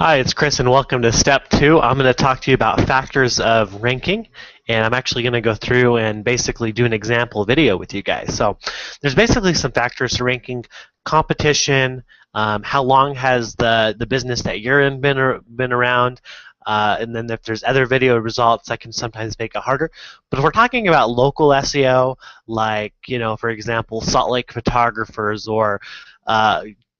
Hi, it's Chris, and welcome to Step 2. I'm going to talk to you about factors of ranking, and I'm actually going to go through and basically do an example video with you guys. So there's basically some factors to ranking: competition, how long has the business that you're in been around, and then if there's other video results that can sometimes make it harder. But if we're talking about local SEO, like, for example, Salt Lake photographers or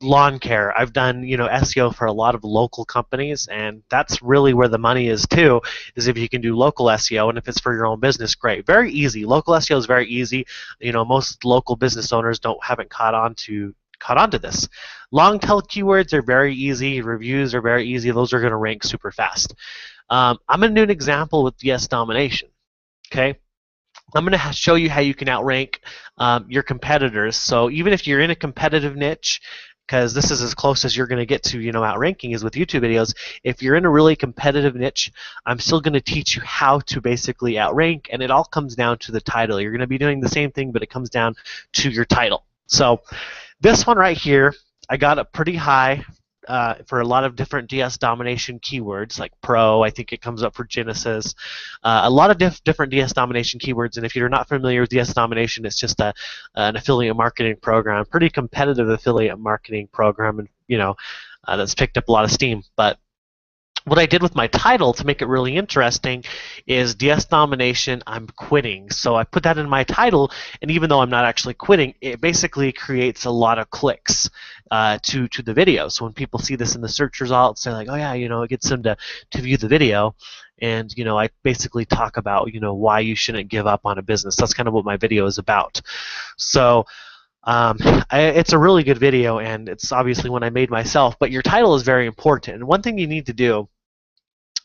lawn care. I've done, SEO for a lot of local companies, and that's really where the money is too, is if you can do local SEO, and if it's for your own business, great. Very easy. Local SEO is very easy. Most local business owners haven't caught on to this. Long tail keywords are very easy. Reviews are very easy. Those are going to rank super fast. I'm going to do an example with DS domination. Okay. I'm going to show you how you can outrank your competitors. So even if you're in a competitive niche, because this is as close as you're going to get to, outranking is with YouTube videos. If you're in a really competitive niche, I'm still going to teach you how to basically outrank, and it all comes down to the title. You're going to be doing the same thing, but it comes down to your title. So this one right here, I got it pretty high for a lot of different DS domination keywords, like Pro. I think it comes up for Genesis. A lot of different DS domination keywords, and if you're not familiar with DS domination, it's just an affiliate marketing program, pretty competitive affiliate marketing program, and that's picked up a lot of steam. But what I did with my title to make it really interesting is DS domination, I'm quitting. So I put that in my title, and even though I'm not actually quitting, it basically creates a lot of clicks to the video. So when people see this in the search results, they're like, oh yeah, it gets them to view the video. And I basically talk about why you shouldn't give up on a business. That's kind of what my video is about. So it's a really good video, and it's obviously one I made myself, but your title is very important. And one thing you need to do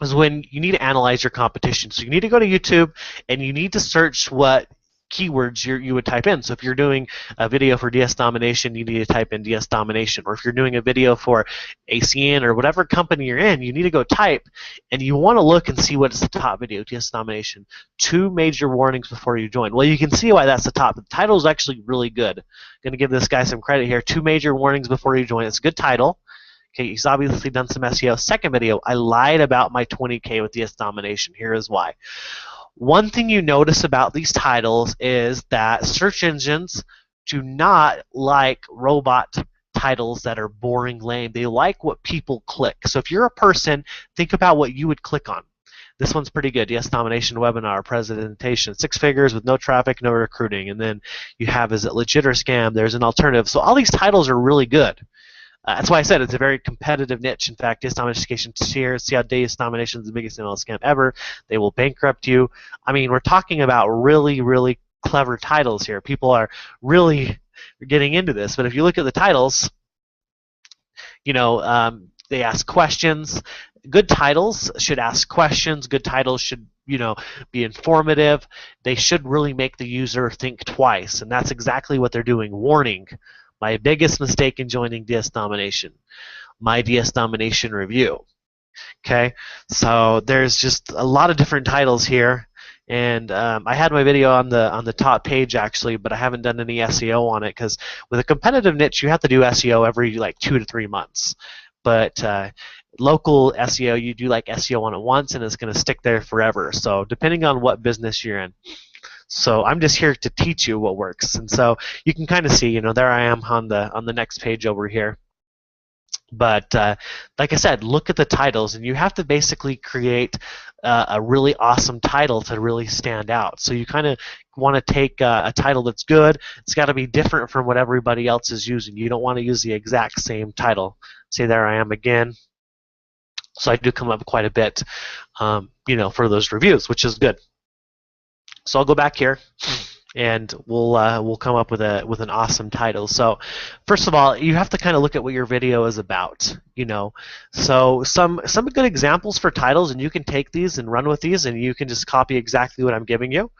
is when you need to analyze your competition. So you need to go to YouTube, and you need to search what keywords you would type in. So if you're doing a video for DS domination, you need to type in DS domination. Or if you're doing a video for ACN or whatever company you're in, you need to go type, and you want to look and see what's the top video, DS domination. 2 major warnings before you join. Well, you can see why that's the top. The title is actually really good. I'm going to give this guy some credit here. 2 major warnings before you join. It's a good title. Okay, he's obviously done some SEO. Second video, I lied about my 20K with DS domination. Here is why. One thing you notice about these titles is that search engines do not like robot titles that are boring, lame. They like what people click. So if you're a person, think about what you would click on. This one's pretty good. DS domination webinar presentation. 6 figures with no traffic, no recruiting. And then you have, is it legit or scam? There's an alternative. So all these titles are really good. That's why I said it's a very competitive niche. In fact, DS domination here. See how DS domination is the biggest email scam ever. They will bankrupt you. I mean, we're talking about really, really clever titles here. People are really getting into this. But if you look at the titles, they ask questions. Good titles should ask questions. Good titles should be informative. They should really make the user think twice, and that's exactly what they're doing. Warning. My biggest mistake in joining DS domination. My DS domination review. Okay, so there's just a lot of different titles here, and I had my video on the top page actually, but I haven't done any SEO on it because with a competitive niche, you have to do SEO every like 2 to 3 months. But local SEO, you do like SEO on it once, and it's going to stick there forever. So depending on what business you're in. So I'm just here to teach you what works, and so you can kind of see, there I am on the next page over here. But like I said, look at the titles, and you have to basically create a really awesome title to really stand out. So you kind of want to take a title that's good. It's got to be different from what everybody else is using. You don't want to use the exact same title. See, there I am again. So I do come up quite a bit, for those reviews, which is good. So I'll go back here, and we'll come up with an awesome title. So first of all, you have to kind of look at what your video is about. So some good examples for titles, and you can take these and run with these, and you can just copy exactly what I'm giving you.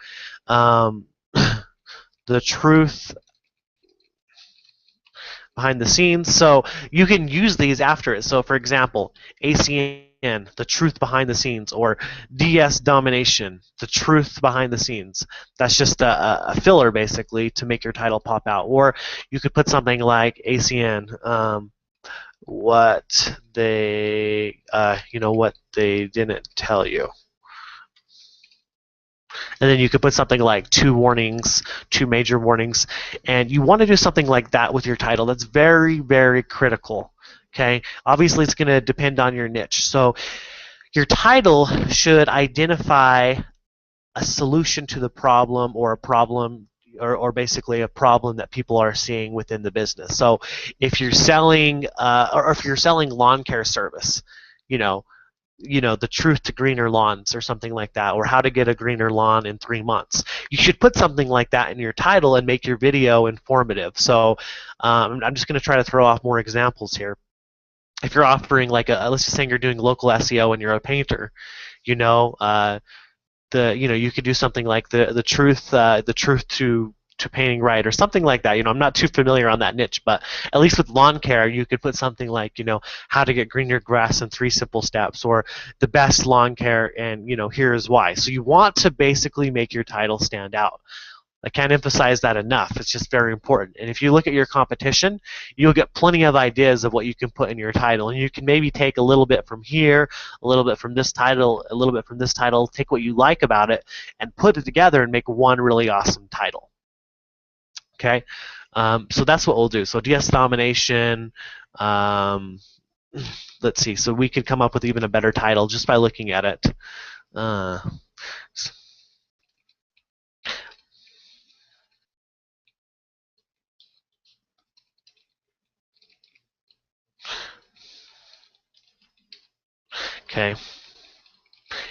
The truth behind the scenes. So you can use these after it. So for example, ACN, the truth behind the scenes, or DS domination, the truth behind the scenes. That's just a filler basically to make your title pop out. Or you could put something like ACN, what they, what they didn't tell you. And then you could put something like 2 warnings, 2 major warnings, and you want to do something like that with your title. That's very, very critical. Okay, obviously it's going to depend on your niche. So your title should identify a solution to the problem, or a problem, or basically a problem that people are seeing within the business. So if you're selling, or if you're selling lawn care service, the truth to greener lawns or something like that, or how to get a greener lawn in 3 months. You should put something like that in your title and make your video informative. So I'm just going to try to throw off more examples here. If you're offering like let's just say you're doing local SEO and you're a painter, you could do something like the truth to painting right, or something like that. I'm not too familiar on that niche, but at least with lawn care, you could put something like, how to get greener grass in 3 simple steps, or the best lawn care, and here's why. So you want to basically make your title stand out. I can't emphasize that enough. It's just very important. And if you look at your competition, you'll get plenty of ideas of what you can put in your title. And you can maybe take a little bit from here, a little bit from this title, a little bit from this title, take what you like about it, and put it together and make one really awesome title. Okay? So that's what we'll do. So DS domination, let's see. So we could come up with even a better title just by looking at it. Okay.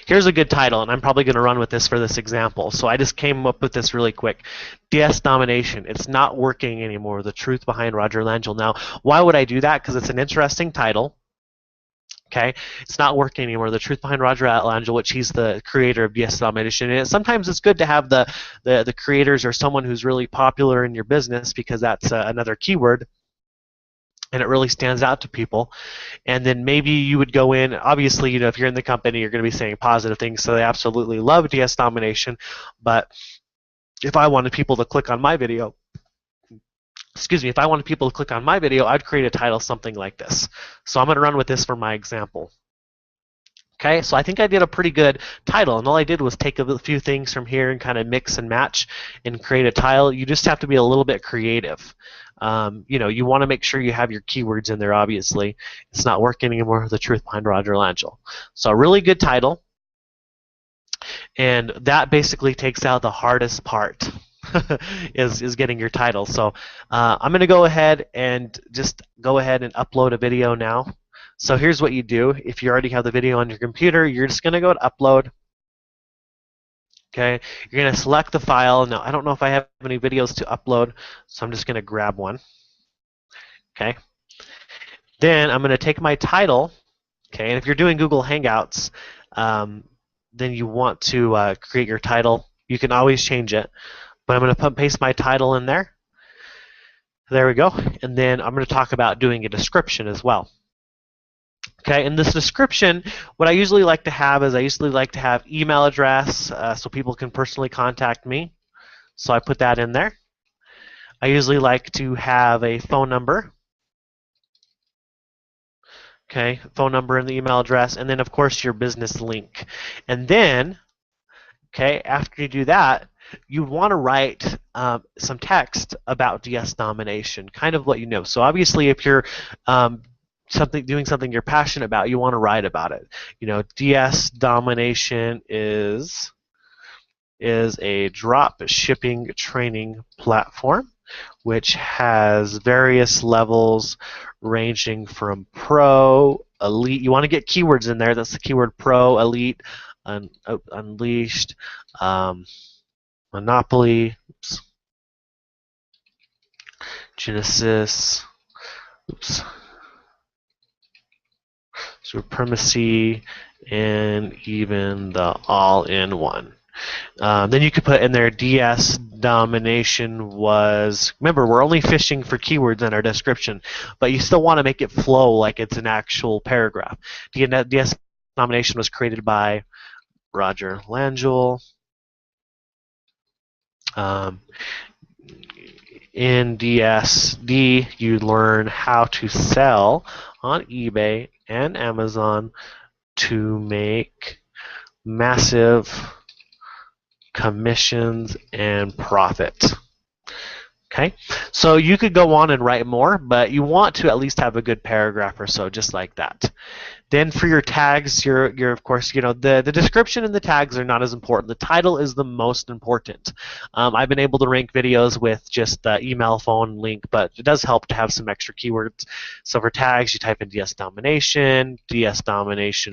Here's a good title, and I'm probably going to run with this for this example. So I just came up with this really quick. DS domination. It's not working anymore. The truth behind Roger Langell. Now, why would I do that? Because it's an interesting title. Okay, it's not working anymore. The truth behind Roger Langell, which he's the creator of DS domination. And sometimes it's good to have the creators or someone who's really popular in your business, because that's another keyword, and it really stands out to people. And then maybe you would go in, obviously, if you're in the company, you're going to be saying positive things, so they absolutely love DS domination. But if I wanted people to click on my video, if I wanted people to click on my video, I'd create a title something like this. So I'm going to run with this for my example. Okay, so I think I did a pretty good title, and all I did was take a few things from here and kind of mix and match and create a title. You just have to be a little bit creative. You want to make sure you have your keywords in there, obviously. It's not working anymore, the truth behind Roger Langell. So a really good title, and that basically takes out the hardest part, is getting your title. So I'm going to go ahead and upload a video now. So here's what you do. If you already have the video on your computer, you're just going to go to upload. Okay, you're going to select the file. Now, I don't know if I have any videos to upload, so I'm just going to grab one. Okay. Then I'm going to take my title. Okay, and if you're doing Google Hangouts, then you want to create your title. You can always change it, but I'm going to paste my title in there. There we go. And then I'm going to talk about doing a description as well. Okay, in this description, what I usually like to have is email address, so people can personally contact me. So I put that in there. I usually like to have a phone number. Okay, phone number and the email address, and then of course your business link. And then, okay, after you do that, you want to write some text about DS domination, kind of what you know. So obviously, if you're doing something you're passionate about, you want to write about it. DS domination is a drop shipping training platform which has various levels ranging from pro, elite. You want to get keywords in there. That's the keyword: pro, elite, unleashed, monopoly, Genesis, supremacy, and even the all-in-one. Then you could put in there DS domination was, remember, we're only fishing for keywords in our description, but you still want to make it flow like it's an actual paragraph. DS domination was created by Roger Langell. In DSD, you learn how to sell on eBay and Amazon to make massive commissions and profit. Okay, so you could go on and write more, but you want to at least have a good paragraph or so, just like that. Then for your tags, you're of course, the description and the tags are not as important. The title is the most important. I've been able to rank videos with just the email, phone, link, but it does help to have some extra keywords. So for tags, you type in DS domination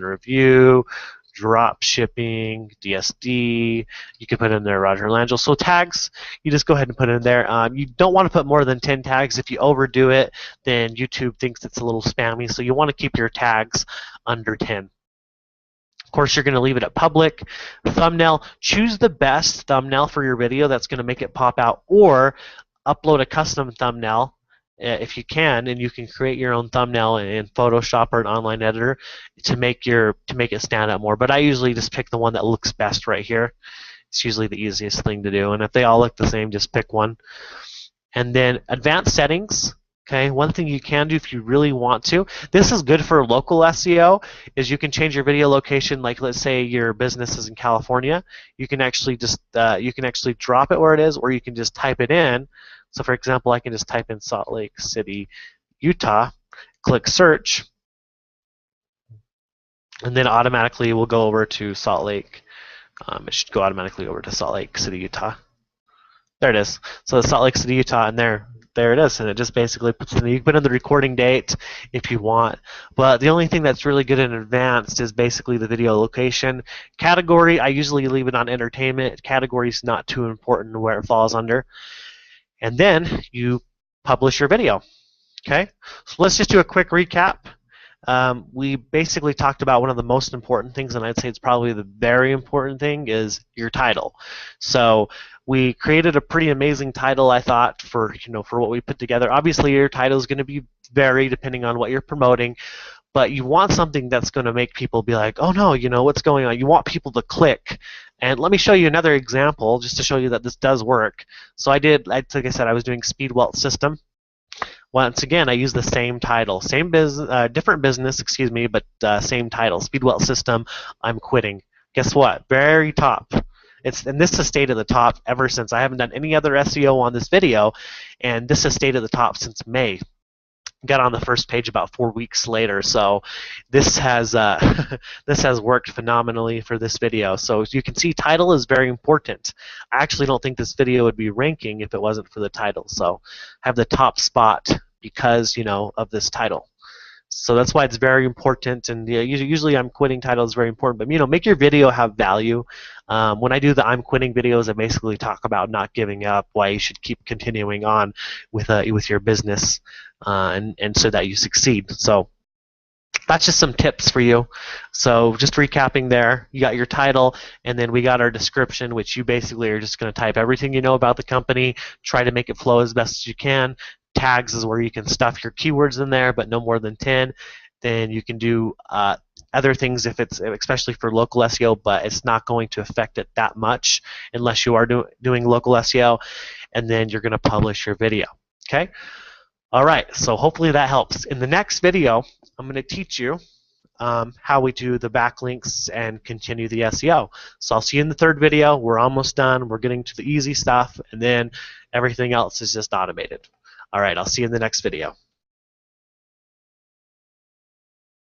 review, drop shipping, DSD. You can put in there Roger Langell. So tags, you just go ahead and put it in there. You don't want to put more than 10 tags. If you overdo it, then YouTube thinks it's a little spammy. So you want to keep your tags under 10. Of course, you're going to leave it at public. Thumbnail, choose the best thumbnail for your video that's going to make it pop out, or upload a custom thumbnail if you can, and you can create your own thumbnail in Photoshop or an online editor to make it stand out more. But I usually just pick the one that looks best right here. It's usually the easiest thing to do. And if they all look the same, just pick one. And then advanced settings. Okay, one thing you can do if you really want to, this is good for local SEO, is you can change your video location. Like, let's say your business is in California, you can actually just drop it where it is, or you can just type it in. So for example, I can just type in Salt Lake City, Utah, click search, and then automatically we'll go over to Salt Lake. It should go automatically over to Salt Lake City, Utah. There it is. So Salt Lake City, Utah, and there it is. And it just basically puts in, you can put in the recording date if you want. But the only thing that's really good in advanced is basically the video location. Category, I usually leave it on entertainment. Category is not too important where it falls under. And then you publish your video. Okay, so let's just do a quick recap. We basically talked about one of the most important things, and I'd say it's probably the very important thing, is your title. So we created a pretty amazing title, I thought, for what we put together. Obviously, your title is going to vary depending on what you're promoting, but you want something that's going to make people be like, oh no, what's going on? You want people to click. And let me show you another example just to show you that this does work. So like I said, I was doing Speed Welt System. Once again, I use the same title, same business, different business, excuse me, but same title, Speed Welt System. I'm quitting. Guess what? Very top. And this has stayed at the top ever since. I haven't done any other SEO on this video, and this has stayed at the top since May. Got on the first page about 4 weeks later, so this has this has worked phenomenally for this video. So as you can see, title is very important. I actually don't think this video would be ranking if it wasn't for the title. So I have the top spot because of this title. So that's why it's very important. And usually I'm quitting title is very important, but make your video have value. When I do the I'm quitting videos, I basically talk about not giving up, why you should keep continuing on with your business, and so that you succeed. So that's just some tips for you. So just recapping there, you got your title, and then we got our description, which you basically are just going to type everything you know about the company, try to make it flow as best as you can. Tags is where you can stuff your keywords in there, but no more than 10. Then you can do other things if it's especially for local SEO, but it's not going to affect it that much unless you are doing local SEO. And then you're going to publish your video. Okay. All right. So hopefully that helps. In the next video, I'm going to teach you how we do the backlinks and continue the SEO. So I'll see you in the third video. We're almost done. We're getting to the easy stuff, and then everything else is just automated. All right, I'll see you in the next video.